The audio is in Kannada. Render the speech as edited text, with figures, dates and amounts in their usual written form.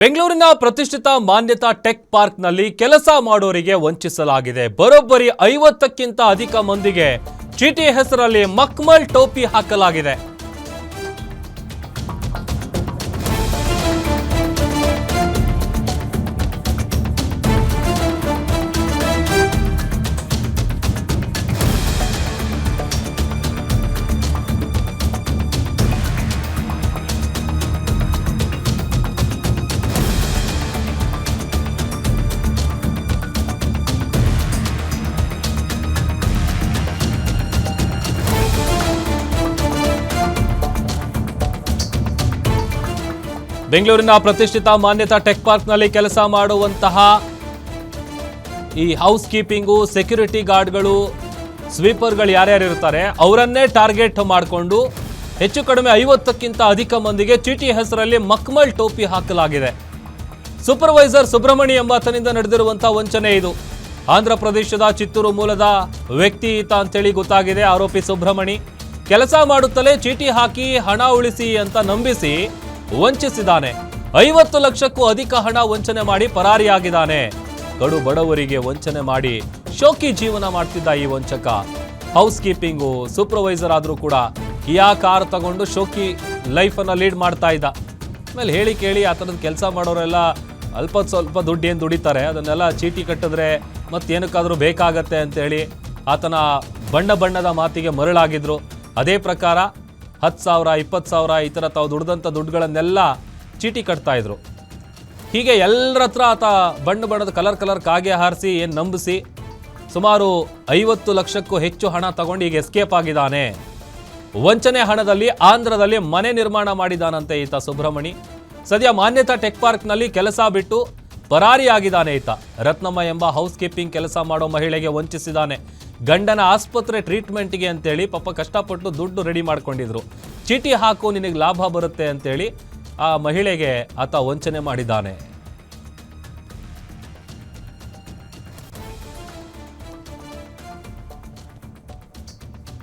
ಬೆಂಗಳೂರಿನ ಪ್ರತಿಷ್ಠಿತ ಮಾನ್ಯತಾ ಟೆಕ್ ಪಾರ್ಕ್ನಲ್ಲಿ ಕೆಲಸ ಮಾಡೋರಿಗೆ ವಂಚಿಸಲಾಗಿದೆ. ಬರೋಬ್ಬರಿ 50ಕ್ಕಿಂತ ಅಧಿಕ ಮಂದಿಗೆ ಚೀಟಿ ಹೆಸರಲ್ಲಿ ಮಕ್ಮಲ್ ಟೋಪಿ ಹಾಕಲಾಗಿದೆ. ಬೆಂಗಳೂರಿನ ಪ್ರತಿಷ್ಠಿತ ಮಾನ್ಯತಾ ಟೆಕ್ ಪಾರ್ಕ್ನಲ್ಲಿ ಕೆಲಸ ಮಾಡುವಂತಹ ಈ ಹೌಸ್ ಕೀಪಿಂಗು, ಸೆಕ್ಯೂರಿಟಿ ಗಾರ್ಡ್ಗಳು, ಸ್ವೀಪರ್ಗಳು ಯಾರ್ಯಾರು ಇರ್ತಾರೆ ಅವರನ್ನೇ ಟಾರ್ಗೆಟ್ ಮಾಡಿಕೊಂಡು ಹೆಚ್ಚು ಕಡಿಮೆ 50ಕ್ಕಿಂತ ಅಧಿಕ ಮಂದಿಗೆ ಚೀಟಿ ಹೆಸರಲ್ಲಿ ಮಕ್ಮಲ್ ಟೋಪಿ ಹಾಕಲಾಗಿದೆ. ಸೂಪರ್ವೈಸರ್ ಸುಬ್ರಹ್ಮಣಿ ಎಂಬಾತನಿಂದ ನಡೆದಿರುವಂತಹ ವಂಚನೆ ಇದು. ಆಂಧ್ರ ಪ್ರದೇಶದ ಚಿತ್ತೂರು ಮೂಲದ ವ್ಯಕ್ತಿ ಈತ ಅಂತೇಳಿ ಗೊತ್ತಾಗಿದೆ. ಆರೋಪಿ ಸುಬ್ರಹ್ಮಣಿ ಕೆಲಸ ಮಾಡುತ್ತಲೇ ಚೀಟಿ ಹಾಕಿ ಹಣ ಉಳಿಸಿ ಅಂತ ನಂಬಿಸಿ ವಂಚಿಸಿದ್ದಾನೆ. 50 ಲಕ್ಷಕ್ಕೂ ಅಧಿಕ ಹಣ ವಂಚನೆ ಮಾಡಿ ಪರಾರಿಯಾಗಿದ್ದಾನೆ. ಕಡು ಬಡವರಿಗೆ ವಂಚನೆ ಮಾಡಿ ಶೋಕಿ ಜೀವನ ಮಾಡ್ತಿದ್ದ ಈ ವಂಚಕ ಹೌಸ್ ಕೀಪಿಂಗು, ಸೂಪರ್ವೈಸರ್ ಆದ್ರೂ ಕೂಡ ಕಿಯಾ ಕಾರ್ ತಗೊಂಡು ಶೋಕಿ ಲೈಫನ್ನು ಲೀಡ್ ಮಾಡ್ತಾ ಇದ್ದ. ಆಮೇಲೆ ಹೇಳಿ ಕೇಳಿ ಆ ಥರದ ಕೆಲಸ ಮಾಡೋರೆಲ್ಲ ಸ್ವಲ್ಪ ದುಡ್ಡು ಏನು ದುಡಿತಾರೆ ಅದನ್ನೆಲ್ಲ ಚೀಟಿ ಕಟ್ಟಿದ್ರೆ ಮತ್ತೇನಕ್ಕಾದ್ರೂ ಬೇಕಾಗತ್ತೆ ಅಂತೇಳಿ ಆತನ ಬಣ್ಣದ ಮಾತಿಗೆ ಮರಳಾಗಿದ್ರು. ಅದೇ ಪ್ರಕಾರ 10,000, 20,000 ಈ ಥರ ತಾವು ದುಡ್ದಂಥ ದುಡ್ಡುಗಳನ್ನೆಲ್ಲ ಚೀಟಿ ಕಟ್ತಾ ಇದ್ರು. ಹೀಗೆ ಎಲ್ಲರ ಹತ್ರ ಆತ ಬಣ್ಣದ ಕಲರ್ ಕಾಗೆ ಹಾರಿಸಿ ಏನು ನಂಬಿಸಿ ಸುಮಾರು 50 ಲಕ್ಷಕ್ಕೂ ಹೆಚ್ಚು ಹಣ ತಗೊಂಡು ಈಗ ಎಸ್ಕೇಪ್ ಆಗಿದ್ದಾನೆ. ವಂಚನೆ ಹಣದಲ್ಲಿ ಆಂಧ್ರದಲ್ಲಿ ಮನೆ ನಿರ್ಮಾಣ ಮಾಡಿದಾನಂತೆ ಈತ ಸುಬ್ರಹ್ಮಣಿ. ಸದ್ಯ ಮಾನ್ಯತಾ ಟೆಕ್ ಪಾರ್ಕ್ನಲ್ಲಿ ಕೆಲಸ ಬಿಟ್ಟು ಪರಾರಿಯಾಗಿದ್ದಾನೆ ಈತ. ರತ್ನಮ್ಮ ಎಂಬ ಹೌಸ್ ಕೀಪಿಂಗ್ ಕೆಲಸ ಮಾಡೋ ಮಹಿಳೆಗೆ ವಂಚಿಸಿದ್ದಾನೆ. ಗಂಡನ ಆಸ್ಪತ್ರೆ ಟ್ರೀಟ್ಮೆಂಟ್ಗೆ ಅಂತೇಳಿ ಪಾಪ ಕಷ್ಟಪಟ್ಟು ದುಡ್ಡು ರೆಡಿ ಮಾಡ್ಕೊಂಡಿದ್ರು. ಚೀಟಿ ಹಾಕು ನಿನಗೆ ಲಾಭ ಬರುತ್ತೆ ಅಂತೇಳಿ ಆ ಮಹಿಳೆಗೆ ಆತ ವಂಚನೆ ಮಾಡಿದ್ದಾನೆ.